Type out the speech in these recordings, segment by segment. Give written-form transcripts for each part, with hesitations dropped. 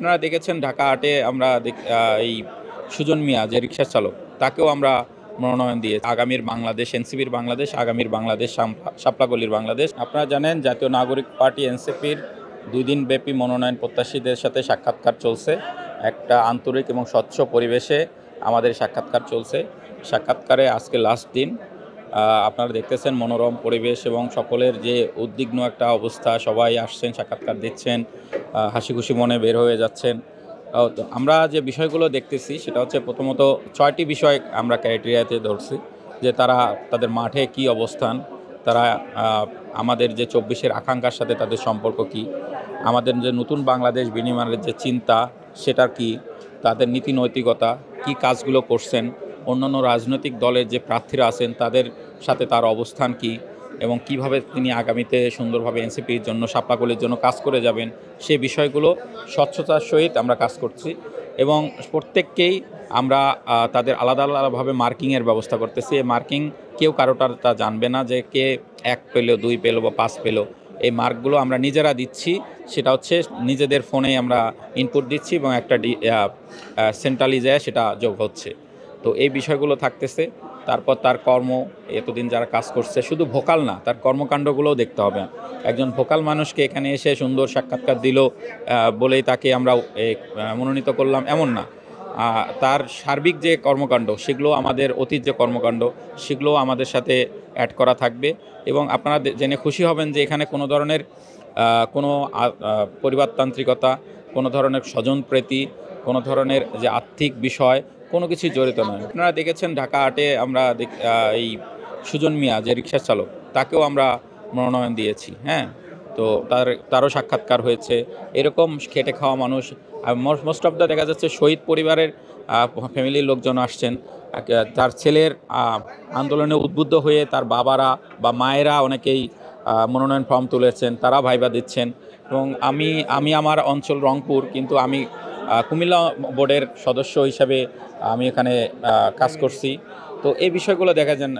আপনারা দেখেছেন ঢাকা আটে আমরা এই সুজন মিয়া যে রিকশা চালক তাকেও আমরা মনোনয়ন দিয়ে আগামীর বাংলাদেশ এনসিপির বাংলাদেশ, আগামীর বাংলাদেশ, শাপলাকলির বাংলাদেশ। আপনারা জানেন জাতীয় নাগরিক পার্টি এনসিপির 2 দিন ব্যাপী মনোনয়ন প্রত্যাশীদের সাথে সাক্ষাৎকার চলছে। একটা আন্তরিক এবং স্বচ্ছ পরিবেশে আমাদের সাক্ষাৎকার চলছে। সাক্ষাৎকারে আজকে লাস্ট দিন। আপনারা দেখতেছেন মনোরম পরিবেশ এবং সকলের যে উদ্বিগ্ন একটা অবস্থা, সবাই আসছেন, সাক্ষাৎকার দিচ্ছেন, হাসি খুশি মনে বের হয়ে যাচ্ছেন। তো আমরা যে বিষয়গুলো দেখতেছি সেটা হচ্ছে প্রথমত 6টি বিষয় আমরা ক্রাইটেরিয়াতে ধরছি যে তাদের মাঠে কি অবস্থান, তারা আমাদের যে 24-এর আকাঙ্ক্ষার সাথে তাদের সম্পর্ক কি, আমাদের যে নতুন বাংলাদেশ বিনির্মাণের যে চিন্তা সেটার কি, তাদের নীতি নৈতিকতা, কি কাজগুলো করছেন, অন্যান্য রাজনৈতিক দলের যে প্রার্থীরা আছেন তাদের সাথে তার অবস্থান কি, এবং কিভাবে তিনি আগামীতে সুন্দরভাবে এনসিপির জন্য, শাপলাকলির জন্য কাজ করে যাবেন, সে বিষয়গুলো স্বচ্ছতার সহিত আমরা কাজ করছি। এবং প্রত্যেককেই আমরা তাদের আলাদা আলাদাভাবে মার্কিংয়ের ব্যবস্থা করতেছি। এই মার্কিং কেউ কারোটা তা জানবে না যে কে 1 পেল, 2 পেল বা 5 পেল। এই মার্কগুলো আমরা নিজেরা দিচ্ছি, সেটা হচ্ছে নিজেদের ফোনেই আমরা ইনপুট দিচ্ছি এবং একটা সেন্ট্রালিজে সেটা যোগ হচ্ছে। তো এই বিষয়গুলো থাকতেছে। তারপর তার কর্ম, এতদিন যারা কাজ করছে, শুধু ভোকাল না, তার কর্মকাণ্ডগুলোও দেখতে হবে। একজন ভোকাল মানুষকে এখানে এসে সুন্দর সাক্ষাৎকার দিল বলেই তাকে আমরা মনোনীত করলাম এমন না। তার সার্বিক যে কর্মকাণ্ড সেগুলো, আমাদের অতীত যে কর্মকাণ্ড সেগুলো আমাদের সাথে অ্যাড করা থাকবে। এবং আপনারা জেনে খুশি হবেন যে এখানে কোনো ধরনের কোনো পরিবারতান্ত্রিকতা, কোনো ধরনের স্বজনপ্রীতি, কোনো ধরনের যে আর্থিক বিষয়, কোনো কিছুই জড়িত নয়। আপনারা দেখেছেন ঢাকা আটে আমরা এই সুজন মিয়া যে রিকশা চালক তাকেও আমরা মনোনয়ন দিয়েছি। হ্যাঁ, তো তারও সাক্ষাৎকার হয়েছে। এরকম খেটে খাওয়া মানুষ, মোস্ট অফ দ্য দেখা যাচ্ছে শহীদ পরিবারের ফ্যামিলির লোকজন আসছেন। তার ছেলের আন্দোলনে উদ্বুদ্ধ হয়ে তার বাবারা বা মায়েরা অনেকেই মনোনয়ন ফর্ম তুলেছেন, তারা ভাইবা দিচ্ছেন। এবং আমি আমার অঞ্চল রংপুর, কিন্তু আমি কুমিল্লা বোর্ডের সদস্য হিসাবে আমি এখানে কাজ করছি। তো এই বিষয়গুলো দেখা যান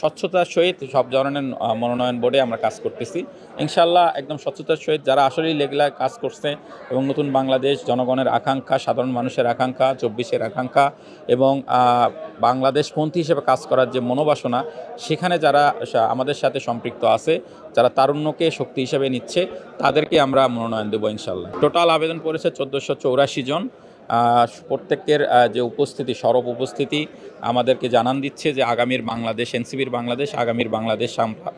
স্বচ্ছতার সহিত সব ধরনের মনোনয়ন বোর্ডে আমরা কাজ করতেছি। ইনশাল্লাহ একদম স্বচ্ছতার সহিত যারা আসলেই লেগলায় কাজ করছে এবং নতুন বাংলাদেশ, জনগণের আকাঙ্ক্ষা, সাধারণ মানুষের আকাঙ্ক্ষা, 24-এর আকাঙ্ক্ষা এবং বাংলাদেশপন্থী হিসেবে কাজ করার যে মনোবাসনা, সেখানে যারা আমাদের সাথে সম্পৃক্ত আছে, যারা তারুণ্যকে শক্তি হিসেবে নিচ্ছে, তাদেরকে আমরা মনোনয়ন দেবো ইনশাল্লাহ। টোটাল আবেদন করেছে 1484 জন। প্রত্যেকের যে উপস্থিতি, সরব উপস্থিতি আমাদেরকে জানান দিচ্ছে যে আগামীর বাংলাদেশ এনসিপির বাংলাদেশ, আগামীর বাংলাদেশ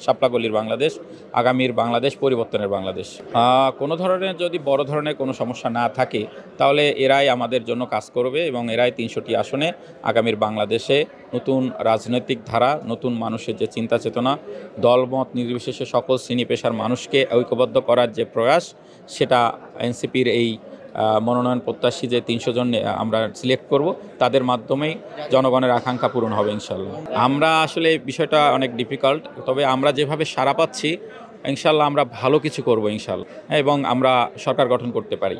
শাপলাকলির বাংলাদেশ, আগামীর বাংলাদেশ পরিবর্তনের বাংলাদেশ। কোনো ধরনের যদি বড় ধরনের কোনো সমস্যা না থাকে তাহলে এরাই আমাদের জন্য কাজ করবে এবং এরাই 300টি আসনে আগামীর বাংলাদেশে নতুন রাজনৈতিক ধারা, নতুন মানুষের যে চিন্তা চেতনা, দলমত নির্বিশেষে সকল শ্রেণী পেশার মানুষকে ঐক্যবদ্ধ করার যে প্রয়াস, সেটা এনসিপির এই মনোনয়ন প্রত্যাশী যে 300 জন আমরা সিলেক্ট করব, তাদের মাধ্যমেই জনগণের আকাঙ্ক্ষা পূরণ হবে ইনশাল্লাহ। আমরা আসলে বিষয়টা অনেক ডিফিকাল্ট, তবে আমরা যেভাবে সাড়া পাচ্ছি ইনশাল্লাহ আমরা ভালো কিছু করব ইনশাল্লাহ, এবং আমরা সরকার গঠন করতে পারি।